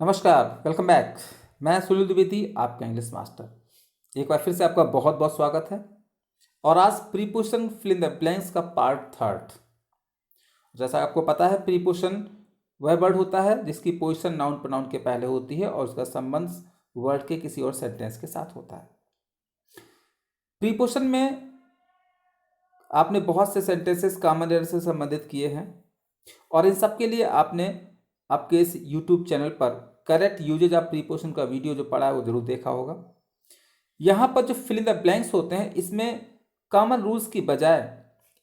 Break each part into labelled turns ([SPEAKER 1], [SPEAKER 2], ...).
[SPEAKER 1] नमस्कार, welcome back. मैं सुनील द्विवेदी, आपका इंग्लिश मास्टर। एक बार फिर से आपका बहुत बहुत स्वागत है। और आज preposition fill in the blanks का पार्ट थर्ड। जैसा आपको पता है, प्रीपोजिशन वह वर्ड होता है जिसकी पोजीशन नाउन प्रोनाउन के पहले होती है और उसका संबंध वर्ड के किसी और सेंटेंस के साथ होता है। प्रीपोजिशन में आपने बहुत से सेंटेंसेस कॉमन एरर से संबंधित किए हैं और इन सब के लिए आपने आपके इस यूट्यूब चैनल पर करेक्ट यूजेज ऑफ प्रीपोजिशन का वीडियो जो पढ़ा है वो जरूर देखा होगा। यहाँ पर जो फिल इन द ब्लैंक्स होते हैं, इसमें कॉमन रूल्स की बजाय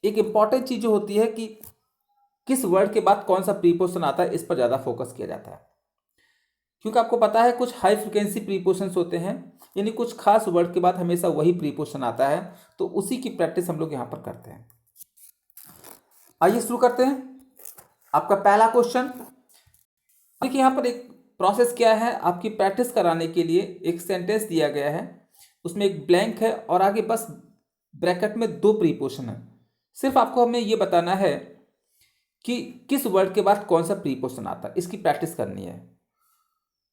[SPEAKER 1] एक इंपॉर्टेंट चीज जो होती है कि किस वर्ड के बाद कौन सा प्रीपोजिशन आता है, इस पर ज़्यादा फोकस किया जाता है। क्योंकि आपको पता है कुछ हाई फ्रिक्वेंसी प्रीपोजिशंस होते हैं, यानी कुछ खास वर्ड के बाद हमेशा वही प्रीपोजिशन आता है, तो उसी की प्रैक्टिस हम लोग यहाँ पर करते हैं। आइए शुरू करते हैं। आपका पहला क्वेश्चन देखिए, यहाँ पर एक प्रोसेस क्या है, आपकी प्रैक्टिस कराने के लिए एक सेंटेंस दिया गया है, उसमें एक ब्लैंक है और आगे बस ब्रैकेट में दो प्रीपोजिशन है। सिर्फ आपको हमें ये बताना है कि किस वर्ड के बाद कौन सा प्रीपोजिशन आता है, इसकी प्रैक्टिस करनी है।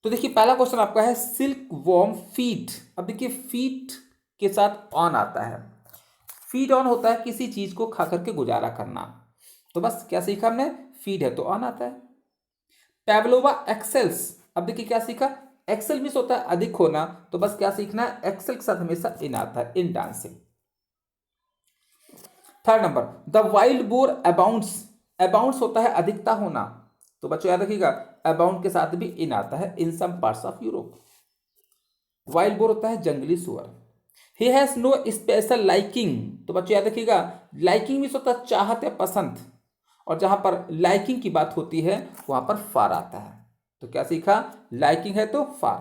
[SPEAKER 1] तो देखिए, पहला क्वेश्चन आपका है सिल्क वॉर्म फीड। अब देखिए, फीड के साथ ऑन आता है। फीड ऑन होता है किसी चीज को खा करके गुजारा करना, तो बस क्या सीखा हमने, फीड है तो ऑन आता है। पैवलोवा एक्सेल्स, अब देखिए क्या सीखा, एक्सेल मिस होता है अधिक होना, तो बस क्या सीखना है, एक्सेल के साथ हमेशा इन आता है, इन dancing. Third number, the wild boar abounds. Abounds होता है अधिकता होना, तो बच्चों याद रखिएगा अबाउंड के साथ भी इन आता है, in some parts of Europe. Wild boar होता है जंगली सुअर। He has no special liking, तो बच्चों याद रखिएगा लाइकिंग मीन्स होता है चाहत या पसंद, और जहां पर लाइकिंग की बात होती है वहां पर फार आता है। तो क्या सीखा, लाइकिंग है तो फार।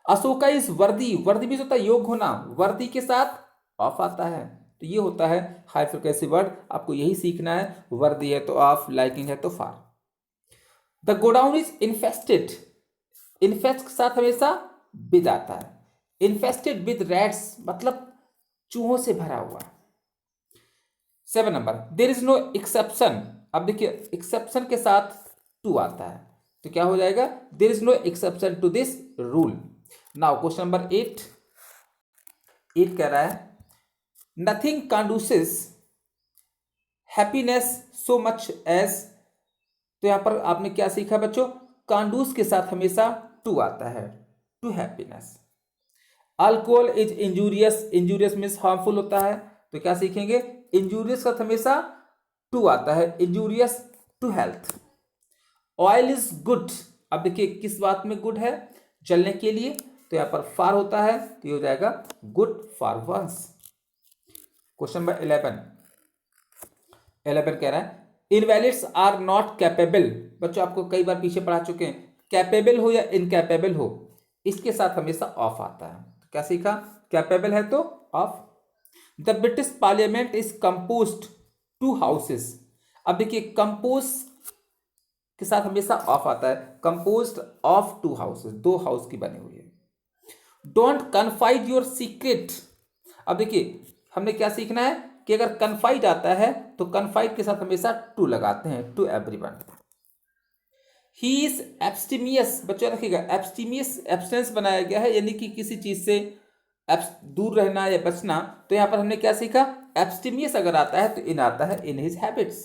[SPEAKER 1] अशोका इज वर्दी, वर्दी भी होता है योग होना, वर्दी के साथ ऑफ आता है, तो ये होता है हाई फ्रिक्वेंसी वर्ड, आपको यही सीखना है, वर्दी है तो ऑफ, लाइकिंग है तो far. The godown is infested, infest के साथ हमेशा विद आता है, इन्फेस्टेड विद रैट्स मतलब चूहों से भरा हुआ। 7 number, there is no exception. अब देखिए एक्सेप्शन के साथ टू आता है, तो क्या हो जाएगा, there is no exception to this rule. Now question number 8 कह रहा है nothing conduces happiness so much as, तो यहां पर आपने क्या सीखा बच्चों, कांडूस के साथ हमेशा टू आता है, to happiness. Alcohol is injurious, injurious means harmful होता है, तो क्या सीखेंगे, इंजूरियस का हमेशा टू आता है, injurious to health. Oil is good, अब देखिए किस बात में गुड है, जलने के लिए, तो यहां पर फार होता है, तो ये हो जाएगा good for once. Question number 11 कह रहा है इनवैलिड्स आर नॉट कैपेबल। बच्चों आपको कई बार पीछे पढ़ा चुके हैं, कैपेबल हो या इनकैपेबल हो, इसके साथ हमेशा ऑफ आता है, तो क्या सीखा, कैपेबल है तो of. The British parliament is composed to houses, अब देखिए कंपोज के साथ हमेशा ऑफ आता है, कंपोज्ड ऑफ टू हाउसेस, दो हाउस की बनी हुई है। डोंट कन्फाइड योर सीक्रेट, अब देखिए हमने क्या सीखना है कि अगर कन्फाइड आता है तो कन्फाइड के साथ हमेशा टू लगाते हैं, टू एवरीवन। ही इज एब्स्टिमियस, बच्चों रखिएगा एब्स्टिमियस एब्सटेंस बनाया गया है, यानी कि किसी चीज से दूर रहना या बचना, तो यहां पर हमने क्या सीखा, एब्स्टिमियस अगर आता है तो इन आता है, in his habits.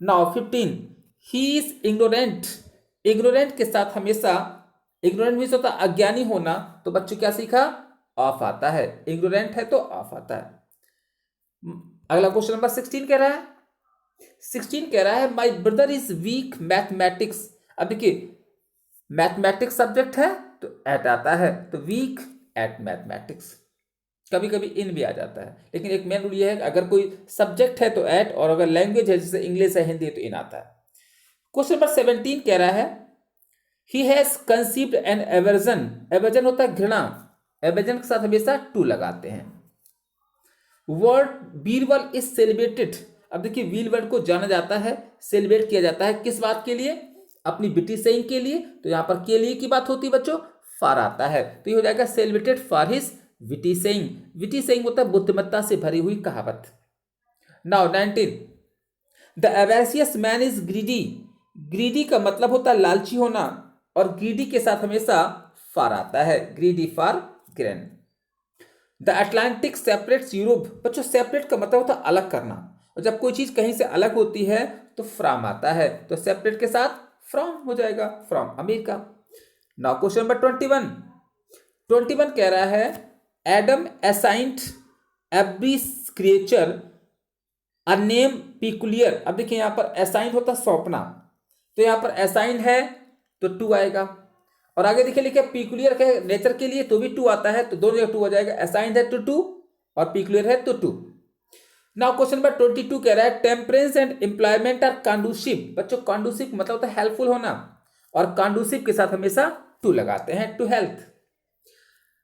[SPEAKER 1] Now 15, he is ignorant, ignorant के साथ हमेशा, इग्नोरेंट मीन्स होता है अज्ञानी होना, तो बच्चों क्या सीखा, ऑफ आता है, इग्नोरेंट है तो ऑफ आता है। अगला क्वेश्चन नंबर 16 कह रहा है, 16 कह रहा है my brother is weak mathematics. अब देखिए मैथमेटिक्स सब्जेक्ट है तो एट आता है, तो वीक एट मैथमेटिक्स। कभी कभी इन भी आ जाता है, लेकिन एक मेन रूल ये है कि अगर कोई सब्जेक्ट है तो एट, और अगर लैंग्वेज है जैसे इंग्लिश है हिंदी है तो इन आता है। क्वेश्चन नंबर 17 कह रहा है he has conceived an aversion, aversion होता है घृणा, एवर्जन के साथ हमेशा टू लगाते हैं। वर्ड बीरबल इज सेलिब्रेटेड, अब देखिए व्हील वर्ड को जाना जाता है, सेलिब्रेट किया जाता है किस बात के लिए, अपनी विटी सेइंग के लिए, तो यहां पर के लिए की बात होती है बच्चों, फार आता है, तो ये हो जाएगा celebrated for his witty saying. Witty saying होता है बुद्धिमत्ता से भरी हुई कहावत। Now 19, the avaricious man is greedy, greedy का मतलब होता है लालची होना, और ग्रीडी के साथ हमेशा फॉर आता है, greedy for grain. The Atlantic separates Europe, बच्चों सेपरेट का मतलब होता है अलग करना, और जब कोई चीज कहीं से अलग होती है तो फ्रॉम आता है, तो सेपरेट के साथ फ्रॉम हो जाएगा, from America. Now question number 21 कह रहा है Adam assigned every creature a name peculiar. अब देखिए यहां पर असाइंड होता है सौंपना, तो यहां पर असाइंड है तो टू आएगा, और आगे देखिए लिखे पिकुलियर के नेचर के लिए तो भी टू आता है, तो दोनों जगह टू हो जाएगा, असाइंड है तो टू और पिकुलियर है तो टू। नाउ क्वेश्चन नंबर 22 कह रहा है टेम्परेंस एंड एम्प्लॉयमेंट आर कंडूसिव। बच्चों कंडूसिव मतलब होता है हेल्पफुल होना, और कंडूसिव के साथ हमेशा टू लगाते हैं, to health.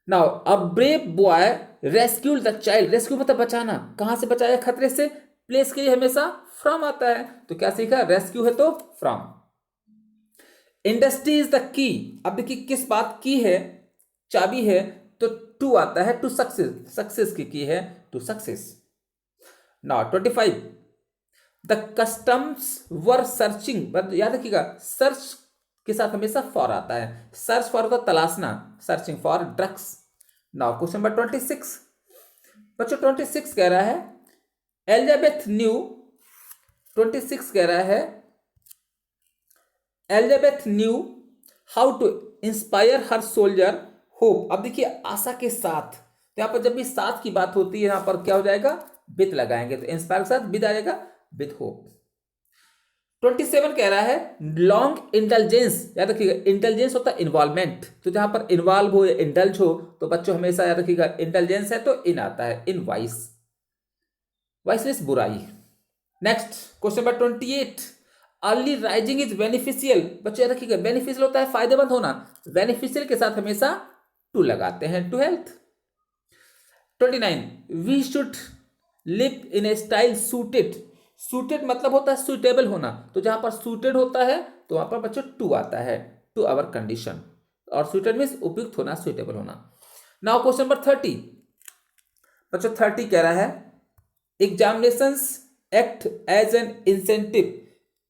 [SPEAKER 1] Now a brave boy rescued the child, rescue मतलब बचाना, कहां से बचाया, खतरे से, प्लेस के लिए हमेशा फ्रॉम आता है, तो क्या सीखा, रेस्क्यू है तो from. Industry is the key, अब देखिए किस बात की है, चाबी है, तो टू आता है, टू सक्सेस, सक्सेस की है, to success. Now 25 the customs were searching, याद रखिएगा सर्च के साथ हमेशा फॉर आता है, सर्च फॉर होता तलाशना, searching for drugs. Now question number 26, बच्चों 26 कह रहा है एलिजाबेथ न्यू, 26 कह रहा है Elizabeth knew how to inspire her soldier hope. अब देखिए आशा के साथ, तो यहां पर जब भी साथ की बात होती है यहां पर क्या हो जाएगा, विद लगाएंगे, तो इंस्पायर के साथ विद आएगा, विद होप। 27 कह रहा है लॉन्ग इंटेलिजेंस, याद रखिएगा इंटेलिजेंस होता है इन्वॉल्वमेंट, तो जहां पर इन्वॉल्व हो या इंडल्ज हो तो बच्चों हमेशा याद रखिएगा इंटेलिजेंस है तो इन आता है, इन वाइस, वाइस मींस बुराई। Next question number 28 early rising is beneficial, बच्चों याद रखिएगा बेनिफिशियल होता है फायदेमंद होना, बेनिफिशियल के साथ हमेशा टू लगाते हैं, to health. 29 we should live in a style suited, suited मतलब होता है सुटेबल होना, तो जहां पर सूटेड होता है तो वहां पर बच्चों टू आता है, टू आवर कंडीशन, और सूटेड मीन्स उपयुक्त होना, सुटेबल होना। नाउ क्वेश्चन नंबर 30, बच्चों 30 कह रहा है examinations act as an incentive,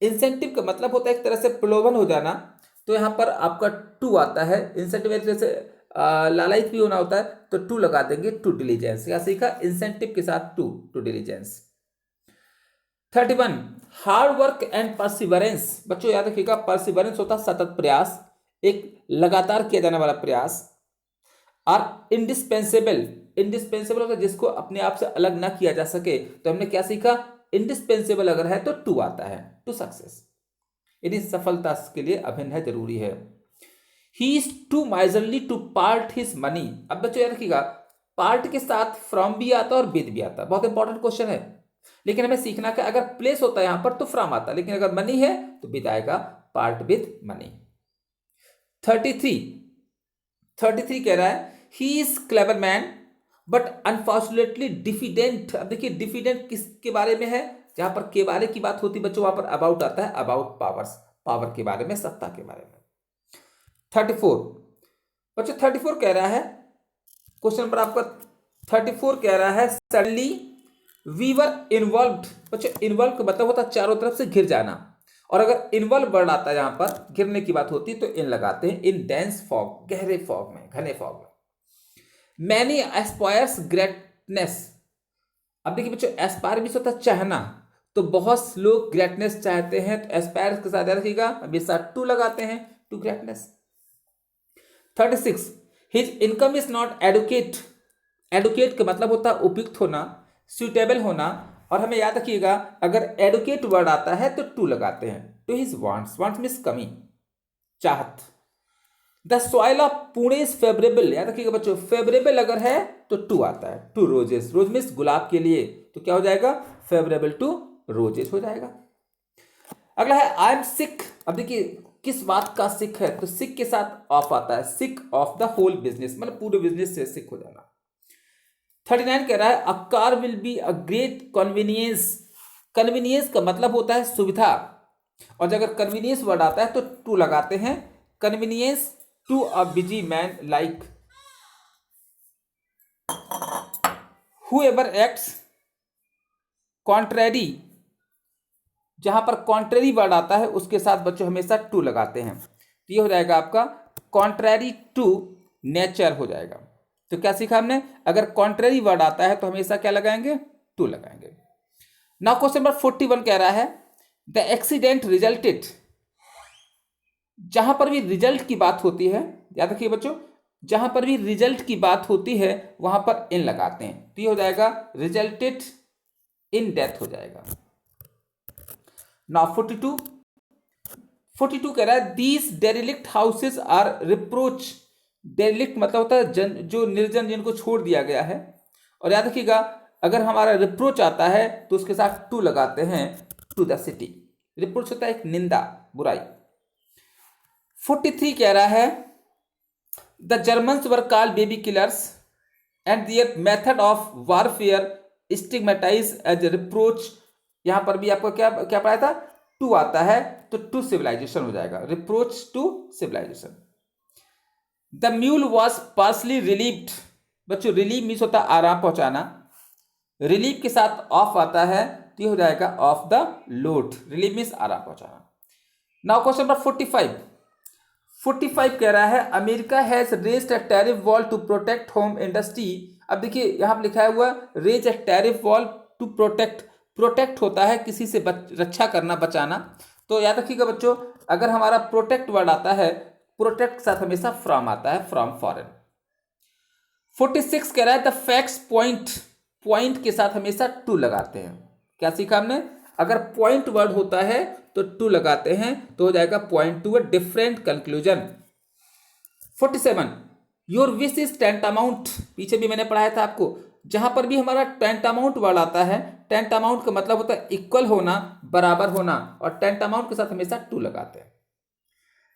[SPEAKER 1] incentive का मतलब होता है एक तरह से प्रलोभन हो जाना, तो यहां पर आपका टू आता है, इंसेंटिव एक तरह से लालच भी होना होता है, तो टू लगा देंगे, टू डिलीजेंस, क्या सीखा, इंसेंटिव के साथ to, to diligence. 31 hard work and perseverance, बच्चों याद रखिएगा परसिवरेंस होता है सतत प्रयास, एक लगातार किया जाने वाला प्रयास। और इंडिस्पेंसेबल, इंडिस्पेंसेबल होता है जिसको अपने आप से अलग ना किया जा सके, तो हमने क्या सीखा, इंडिस्पेंसेबल अगर है तो टू आता है, टू सक्सेस, यानी सफलता के लिए अभिन्न है, जरूरी है। He is too miserly to part his money, अब बच्चों याद रखिएगा पार्ट के साथ फ्रॉम भी आता है और विद भी आता है, बहुत इंपॉर्टेंट क्वेश्चन है, लेकिन हमें सीखना कि अगर प्लेस होता है यहां पर तो फ्रॉम आता है, लेकिन अगर मनी है तो विद आएगा, पार्ट विद मनी। 33 कह रहा है he is clever man but unfortunately diffident. अब देखिए डिफिडेंट किसके बारे में है, जहां पर के बारे की बात होती है बच्चों वहां पर अबाउट आता है, अबाउट पावर्स, पावर के बारे में, सत्ता के बारे में। 34 बच्चों 34 कह रहा है, क्वेश्चन नंबर आपका 34 कह रहा है सडनली वी वर इन्वॉल्व्ड, बच्चों इन्वॉल्व का मतलब होता है चारों तरफ से घिर जाना, और अगर इन्वॉल्व वर्ड आता है यहां पर घिरने की बात होती है तो इन लगाते हैं, इन डेंस फॉग, गहरे फॉग में, घने फॉग में। मैनी एस्पायर्स ग्रेटनेस, अब देखिए बच्चों एस्पायर भी होता है चाहना, तो बहुत लोग ग्रेटनेस चाहते हैं, तो एस्पायर के साथ रखिएगा हमेशा टू लगाते हैं, to greatness. 36 his income is not adequate, adequate का मतलब होता है उपयुक्त होना, सुटेबल होना, और हमें याद रखिएगा अगर एडुकेट वर्ड आता है तो टू लगाते हैं, to his wants, wants means कमी, चाहत। The soil of Pune is favourable, याद रखिएगा बच्चों फेवरेबल अगर है तो टू आता है, टू रोजेस, रोज मीन्स गुलाब के लिए, तो क्या हो जाएगा, फेवरेबल टू रोजेस हो जाएगा। अगला है आई एम सिक, अब देखिए किस बात का सिक है, तो सिक के साथ ऑफ आता है, sick of the whole business, मतलब पूरे बिजनेस से सिक हो जाना। 39 कह रहा है a car will be a great convenience, convenience का मतलब होता है सुविधा, और अगर कन्वीनियंस वर्ड आता है तो टू लगाते हैं, convenience to a busy man like whoever acts contrary जहां पर कॉन्ट्रेरी वर्ड आता है उसके साथ बच्चों हमेशा टू लगाते हैं। तो ये हो जाएगा आपका कॉन्ट्रेरी टू नेचर हो जाएगा। तो क्या सीखा हमने, अगर कॉन्ट्रेरी वर्ड आता है तो हमेशा क्या लगाएंगे, टू लगाएंगे। नाउ क्वेश्चन नंबर 41 कह रहा है द एक्सीडेंट रिजल्टेड, जहां पर भी रिजल्ट की बात होती है, याद रखिए बच्चों, जहां पर भी रिजल्ट की बात होती है वहां पर इन लगाते हैं। तो ये हो जाएगा रिजल्टेड इन डेथ हो जाएगा। नाउ 42 कह रहा है these derelict houses are reproach. Derelict मतलब होता है जो निर्जन, जिनको छोड़ दिया गया है। और याद रखिएगा अगर हमारा रिप्रोच आता है तो उसके साथ टू लगाते हैं, टू द सिटी। रिप्रोच होता है एक निंदा, बुराई। 43 कह रहा है the Germans were called baby killers and their method of warfare stigmatise as reproach. यहां पर भी आपको क्या क्या पढ़ाया था, टू आता है तो टू सिविलाइजेशन हो जाएगा, reproach to civilisation. The mule was partially relieved, बच्चों रिलीव मीन्स होता है आराम पहुंचाना, रिलीव के साथ ऑफ आता है तो ये हो जाएगा of the load, relieve means आराम पहुंचाना। नाउ क्वेश्चन नंबर 45 कह रहा है America has raised a tariff wall to protect home industry. अब देखिए यहां पर लिखा हुआ raise a tariff wall to protect, protect होता है किसी से रक्षा करना, बचाना। तो याद रखिएगा बच्चों अगर हमारा प्रोटेक्ट वर्ड आता है, प्रोटेक्ट के साथ हमेशा फ्रॉम आता है, फ्रॉम फॉरेन। 46 कह रहा है द फैक्ट्स पॉइंट के साथ हमेशा टू लगाते हैं। क्या सीखा हमने, अगर पॉइंट वर्ड होता है तो टू लगाते हैं तो हो जाएगा point to a different conclusion. 47 your wish is tantamount, पीछे भी मैंने पढ़ाया था आपको, जहां पर भी हमारा टेंटामाउंट वर्ड आता है, टेंटामाउंट का मतलब होता है इक्वल होना, बराबर होना, और टेंटामाउंट के साथ हमेशा टू लगाते हैं।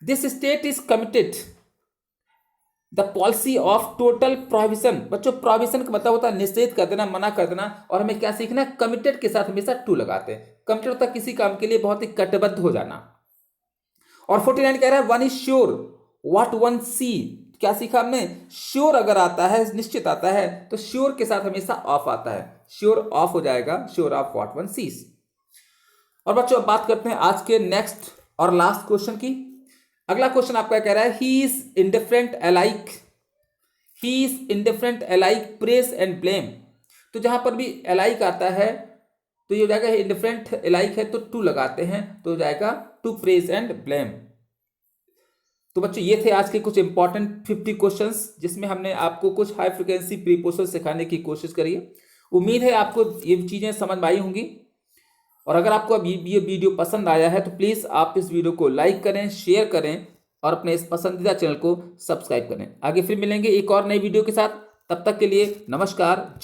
[SPEAKER 1] This state is committed the policy of total prohibition. बच्चों प्रोहिबिशन का मतलब होता है निषेध कर देना, मना कर देना, और हमें क्या सीखना है, कमिटेड के साथ हमेशा टू लगाते हैं। कमिटेड होता है किसी काम के लिए बहुत ही कटिबद्ध हो जाना। और 49 कह रहा है one is sure what one see. क्या सीखा हमने, श्योर अगर आता है, निश्चित आता है, तो श्योर के साथ हमेशा ऑफ आता है, श्योर ऑफ हो जाएगा, sure of what one seize. और बच्चों अब बात करते हैं आज के नेक्स्ट और लास्ट क्वेश्चन की। अगला क्वेश्चन आपका कह रहा है he is indifferent alike, he is indifferent alike praise and blame. तो जहां पर भी अलाइक आता है तो ये हो जाएगा इंडिफरेंट अलाइक है तो टू लगाते हैं तो हो जाएगा टू प्रेज एंड ब्लेम। तो बच्चों ये थे आज के कुछ इंपॉर्टेंट 50 क्वेश्चंस जिसमें हमने आपको कुछ हाई फ्रिक्वेंसी प्रीपोजिशन सिखाने की कोशिश करी है। उम्मीद है आपको ये चीजें समझ में आई होंगी। और अगर आपको अब ये वीडियो पसंद आया है तो प्लीज़ आप इस वीडियो को लाइक करें, शेयर करें और अपने इस पसंदीदा चैनल को सब्सक्राइब करें। आगे फिर मिलेंगे एक और नई वीडियो के साथ, तब तक के लिए नमस्कार।